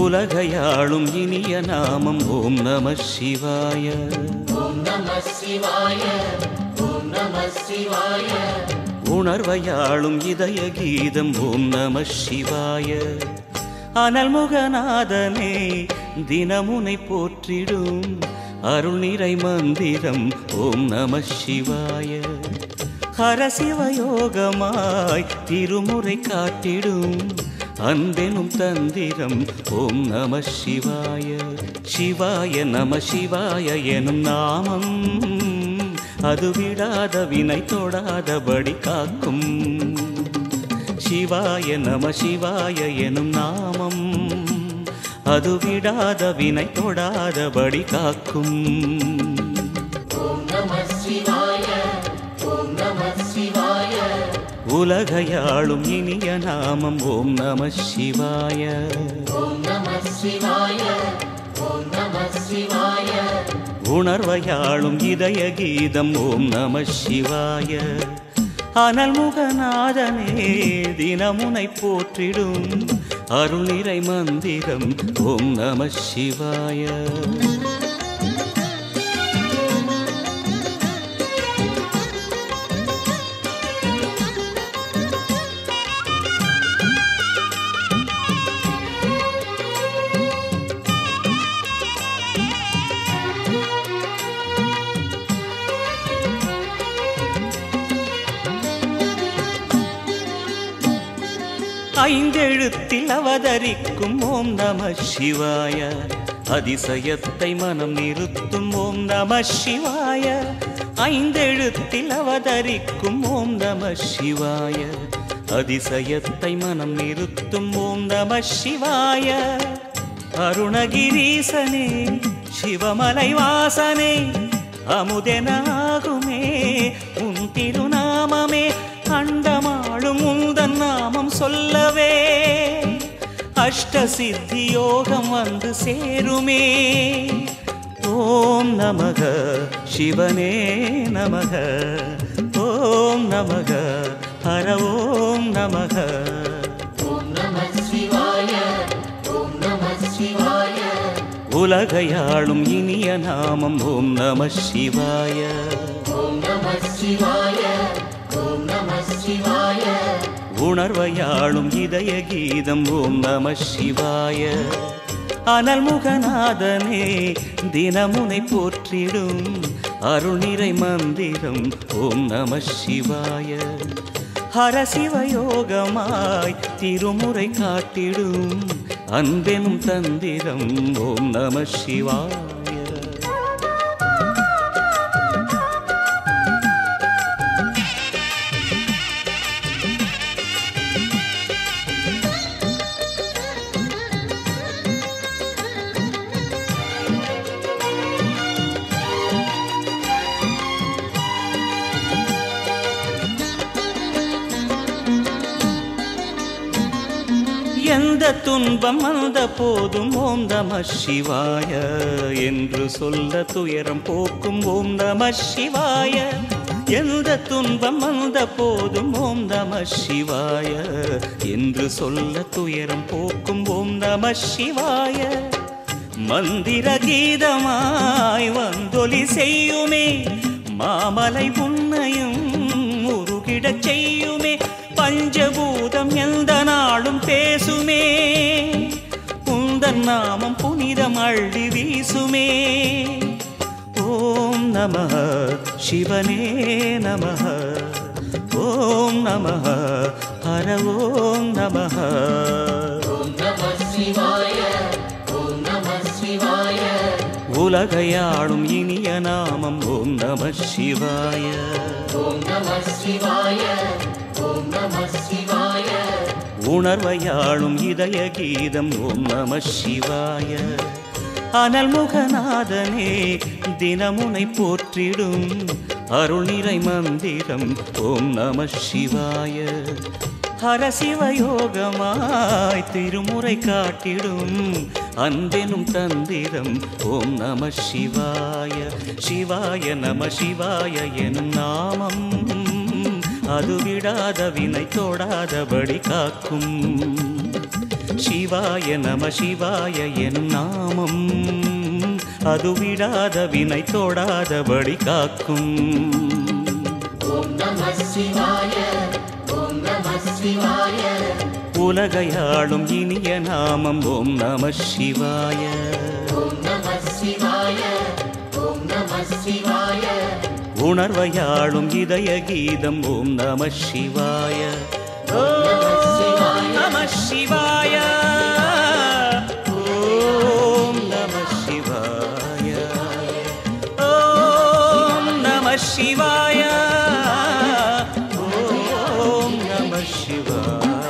உலகையாளும் இனிய நாமம் ஓம் நம சிவாய. உணர்வையாளும் இதய கீதம் ஓம் நம சிவாய. அனல்முகநாதனே தினமுனை போற்றிடும் அருள் நிறை மந்திரம் ஓம் நம சிவாய. ஹரசிவயோகமாய் திருமுறை காட்டிடும் அன்பெனும் தந்திரம் ஓம் நம சிவாய. சிவாய நம சிவாய எனும் நாமம் அது விடாத வினை தொடாதபடி காக்கும். சிவாய நம சிவாய எனும் நாமம் அது விடாத வினை தொடாதபடி காக்கும். உலகையாளும் இனிய நாமம் ஓம் நம சிவாய. உணர்வையாளும் இதய கீதம் ஓம் நம சிவாய. அனல்முகநாதனே தினமுனை போற்றிடும் அருள் நிறை மந்திரம் ஓம் நம சிவாய. ஐந்தெழுத்தில் அவதரிக்கும் ஓம் நம சிவாய. அதிசயத்தை மனம் நிறுத்தும் ஓம் நம சிவாய. ஐந்தெழுத்தில் அவதரிக்கும் ஓம் நம சிவாய. அதிசயத்தை மனம் நிறுத்தும் ஓம் நம சிவாய. அருணகிரீசனே சிவமலை வாசனே அமுதெனாகுமே உன் திருநாமமே. அண்டமாளும் உந்தன் நாமம் சொல்லவே அஷ்ட சித்தி யோகம் வந்து சேருமே. ஓம் நமக சிவனே நமக. ஓம் நமக ஹர ஓம் நமக. உலகையாளும் இனிய நாமம் ஓம் நம சிவாய. உணர்வையாளும் இதய கீதம் ஓம் நம சிவாய. அனல்முகநாதனே தினமுனை போற்றிடும் அருள் நிறை மந்திரம் ஓம் நம சிவாய. ஹரசிவயோகமாய் திருமுறை காட்டிடும் அன்பெனும் தந்திரம் ஓம் நம சிவாய. எந்த துன்பம் வந்த போதும் ஓம் நம சிவாய என்று சொல்ல துயரம் போக்கும் ஓம் நம சிவாய. எந்த துன்பம் வந்த போதும் ஓம் நம சிவாய என்று சொல்ல துயரம் போக்கும் ஓம் நம சிவாய. மந்திர கீதமாய் வந்தொலி செய்யுமே மாமலை உன்னையும் உருகிடச் செய்யுமே. பஞ்சபூதம் எந்த நாளும் பேசுமே உந்தன் நாமம் புனிதம் அள்ளி வீசுமே. ஓம் நம சிவனே நம. ஓம் நம ஹர ஓம் நம. உலகையாளும் இனிய நாமம் ஓம் நம சிவாய. உணர்வையாளும் இதய கீதம் ஓம் நம சிவாய. அனல்முகநாதனே தினமுனை போற்றிடும் அருள் நிறை மந்திரம் ஓம் நம சிவாய. ஹரசிவயோகமாய் திருமுறை காட்டிடும் அன்பெனும் தந்திரம் ஓம் நம சிவாய. சிவாய நம சிவாய எனும் நாமம் அது விடாத வினை தோடாதபடி காக்கும். சிவாய நம சிவாய எனும் நாமம் அது விடாத வினை தோடாதபடி காக்கும். ஓம் நம சிவாய ஓம் நம சிவாய. உலகையாளும் இனிய நாமம் ஓம் நம சிவாய. ஓம் நம சிவாய ஓம் நம சிவாய. உணர்வையாளும் இதய கீதம் ஓம் நம சிவாய. ஓம் நம சிவாய. ஓம் நம சிவாய. ஓம் நம சிவாய. ஓம் நம சிவாய.